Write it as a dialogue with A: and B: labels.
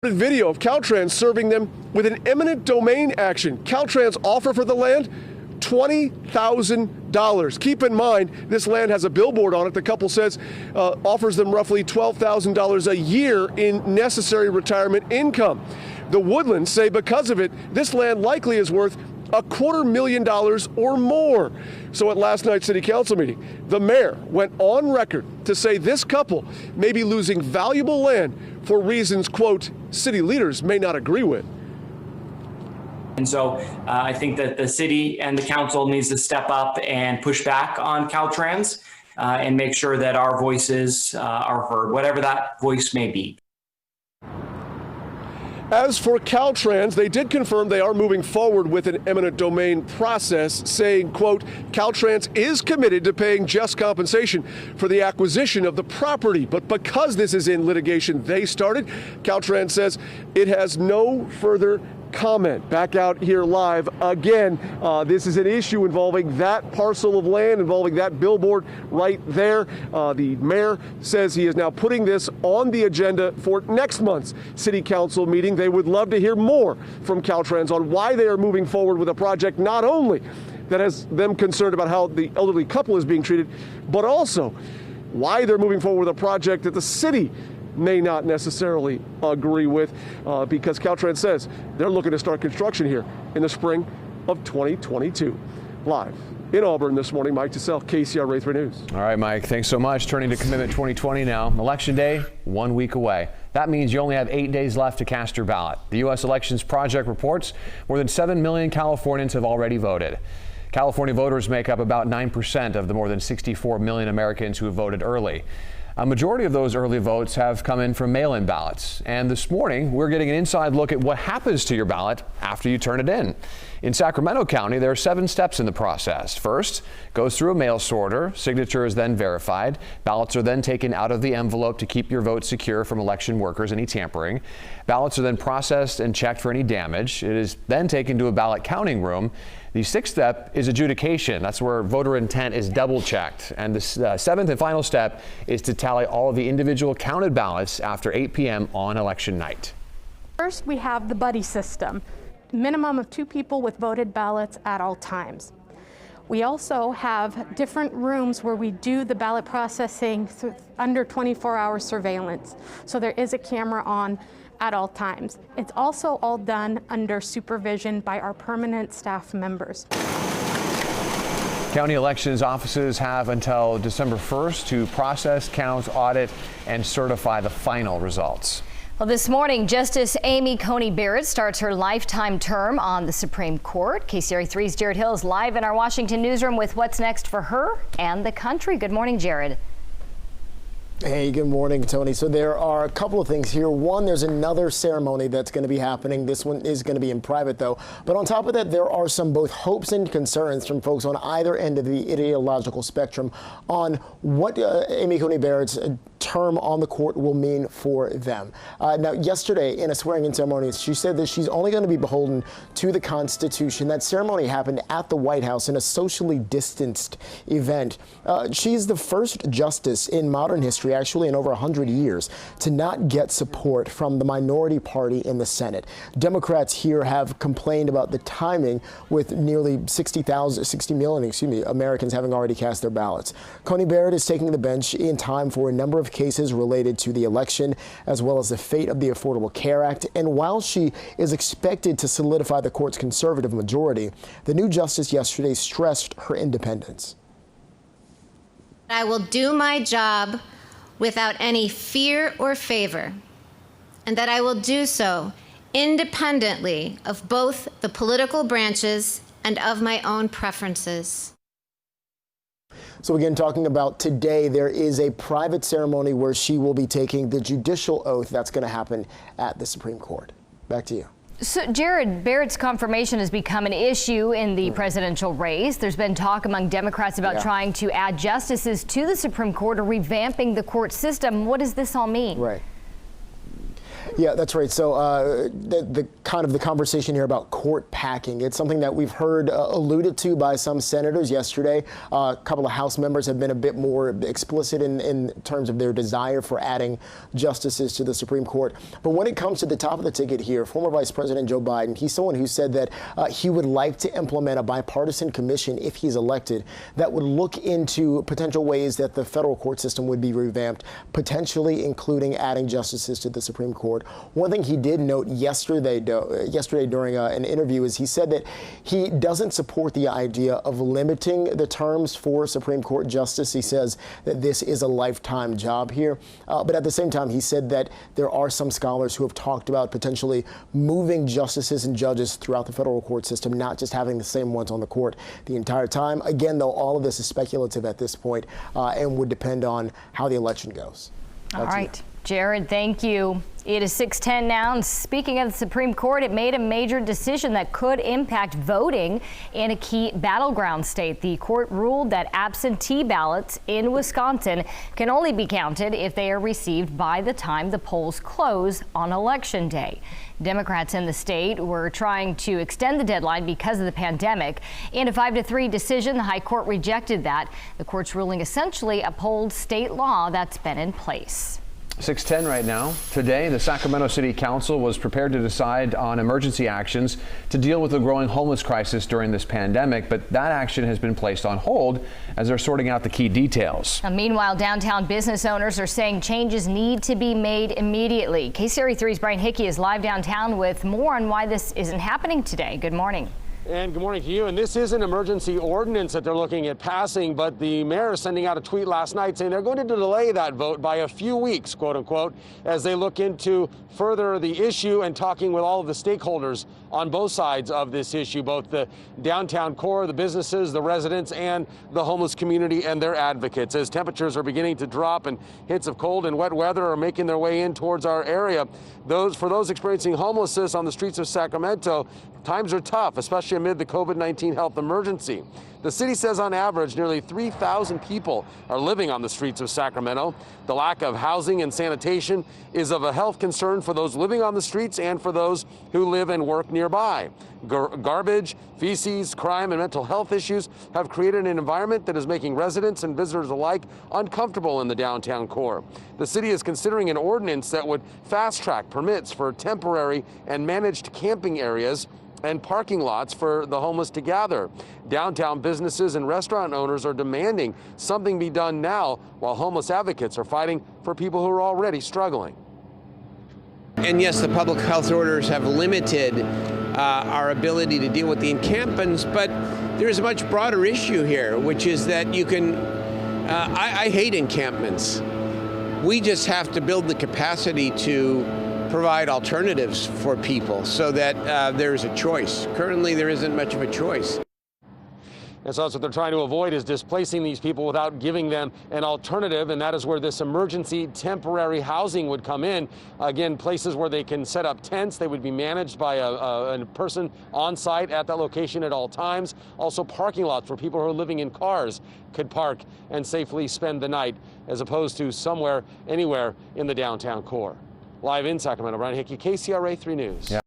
A: Video of Caltrans serving them with an eminent domain action. Caltrans offer for the land $20,000. Keep in mind, this land has a billboard on it. The couple says offers them roughly $12,000 a year in necessary retirement income. The Woodlands say because of it, this land likely is worth $250,000 or more. So at last night's city council meeting, the mayor went on record to say this couple may be losing valuable land for reasons, quote, city leaders may not agree with.
B: And so I think that the city and the council needs to step up and push back on Caltrans and make sure that our voices are heard, whatever that voice may be.
A: As for Caltrans, they did confirm they are moving forward with an eminent domain process, saying, quote, Caltrans is committed to paying just compensation for the acquisition of the property. But because this is in litigation they started, Caltrans says it has no further comment. Back out here live again. This is an issue involving that parcel of land, involving that billboard right there. The mayor says he is now putting this on the agenda for next month's city council meeting. They would love to hear more from Caltrans on why they are moving forward with a project not only that has them concerned about how the elderly couple is being treated, but also why they're moving forward with a project that the city may not necessarily agree with, because Caltrans says they're looking to start construction here in the spring of 2022. Live in Auburn this morning, Mike Tassell, KCRA 3 News.
C: All right, Mike, thanks so much. Turning to Commitment 2020 now. Election Day, 1 week away. That means you only have 8 days left to cast your ballot. The U.S. Elections Project reports more than 7 million Californians have already voted. California voters make up about 9% of the more than 64 million Americans who have voted early. A majority of those early votes have come in from mail-in ballots. And this morning, we're getting an inside look at what happens to your ballot after you turn it in. In Sacramento County, there are 7 steps in the process. First, goes through a mail sorter. Signature is then verified. Ballots are then taken out of the envelope to keep your vote secure from election workers, any tampering. Ballots are then processed and checked for any damage. It is then taken to a ballot counting room. The 6th step is adjudication. That's where voter intent is double checked. And the 7th and final step is to tally all of the individual counted ballots after 8 p.m. on election night.
D: First, we have the buddy system, minimum of 2 people with voted ballots at all times. We also have different rooms where we do the ballot processing under 24-hour surveillance. So there is a camera on at all times. It's also all done under supervision by our permanent staff members.
C: County elections offices have until December 1st to process, count, audit, and certify the final results.
E: Well, this morning, Justice Amy Coney Barrett starts her lifetime term on the Supreme Court. KCRA 3's Jared Hill is live in our Washington newsroom with what's next for her and the country. Good morning, Jared.
F: Hey, good morning, Tony. So there are a couple of things here. One, there's another ceremony that's going to be happening. This one is going to be in private, though. But on top of that, there are some both hopes and concerns from folks on either end of the ideological spectrum on what Amy Coney Barrett's term on the court will mean for them. Now, yesterday, in a swearing-in ceremony, she said that she's only going to be beholden to the Constitution. That ceremony happened at the White House in a socially distanced event. She's the first justice in modern history, actually in over 100 years, to not get support from the minority party in the Senate. Democrats here have complained about the timing, with nearly 60 million Americans having already cast their ballots. Coney Barrett is taking the bench in time for a number of cases related to the election, as well as the fate of the Affordable Care Act. And while she is expected to solidify the court's conservative majority, the new justice yesterday stressed her independence.
G: I will do my job without any fear or favor, and that I will do so independently of both the political branches and of my own preferences.
F: So again, talking about today, there is a private ceremony where she will be taking the judicial oath that's going to happen at the Supreme Court. Back to you.
E: So, Jared, Barrett's confirmation has become an issue in the presidential race. There's been talk among Democrats about trying to add justices to the Supreme Court or revamping the court system. What does this all mean?
F: Right. Yeah, that's right. So the kind of the conversation here about court packing, it's something that we've heard alluded to by some senators yesterday. A couple of House members have been a bit more explicit in terms of their desire for adding justices to the Supreme Court. But when it comes to the top of the ticket here, former Vice President Joe Biden, he's someone who said that he would like to implement a bipartisan commission if he's elected that would look into potential ways that the federal court system would be revamped, potentially including adding justices to the Supreme Court. One thing he did note yesterday during an interview is he said that he doesn't support the idea of limiting the terms for Supreme Court justice. He says that this is a lifetime job here. But at the same time, he said that there are some scholars who have talked about potentially moving justices and judges throughout the federal court system, not just having the same ones on the court the entire time. Again, though, all of this is speculative at this point and would depend on how the election goes.
E: All right, Jared, thank you. It is 6:10 now, and speaking of the Supreme Court, it made a major decision that could impact voting in a key battleground state. The court ruled that absentee ballots in Wisconsin can only be counted if they are received by the time the polls close on Election Day. Democrats in the state were trying to extend the deadline because of the pandemic. In a 5-3 decision, the High Court rejected that. The court's ruling essentially upholds state law that's been in place.
C: 6:10 right now. Today, the Sacramento City Council was prepared to decide on emergency actions to deal with the growing homeless crisis during this pandemic, but that action has been placed on hold as they're sorting out the key details.
E: Now, meanwhile, downtown business owners are saying changes need to be made immediately. KCRA 3's Brian Hickey is live downtown with more on why this isn't happening today. Good morning.
H: And good morning to you. And this is an emergency ordinance that they're looking at passing, but the mayor is sending out a tweet last night saying they're going to delay that vote by a few weeks, quote unquote, as they look into further the issue and talking with all of the stakeholders on both sides of this issue, both the downtown core, the businesses, the residents, and the homeless community and their advocates. As temperatures are beginning to drop and hits of cold and wet weather are making their way in towards our area, for those experiencing homelessness on the streets of Sacramento, times are tough, especially amid the COVID-19 health emergency. The city says on average nearly 3,000 people are living on the streets of Sacramento. The lack of housing and sanitation is of a health concern for those living on the streets and for those who live and work nearby. Garbage, feces, crime, and mental health issues have created an environment that is making residents and visitors alike uncomfortable in the downtown core. The city is considering an ordinance that would fast-track permits for temporary and managed camping areas and parking lots for the homeless to gather. Downtown businesses and restaurant owners are demanding something be done now, while homeless advocates are fighting for people who are already struggling.
I: And yes, the public health orders have limited our ability to deal with the encampments, but there's a much broader issue here, which is that you can, I hate encampments. We just have to build the capacity to provide alternatives for people so that there's a choice. Currently, there isn't much of a choice.
H: And so that's what they're trying to avoid, is displacing these people without giving them an alternative. And that is where this emergency temporary housing would come in. Again, places where they can set up tents. They would be managed by a person on site at that location at all times. Also parking lots where people who are living in cars could park and safely spend the night, as opposed to somewhere, anywhere in the downtown core. Live in Sacramento, Brian Hickey, KCRA 3 News. Yeah.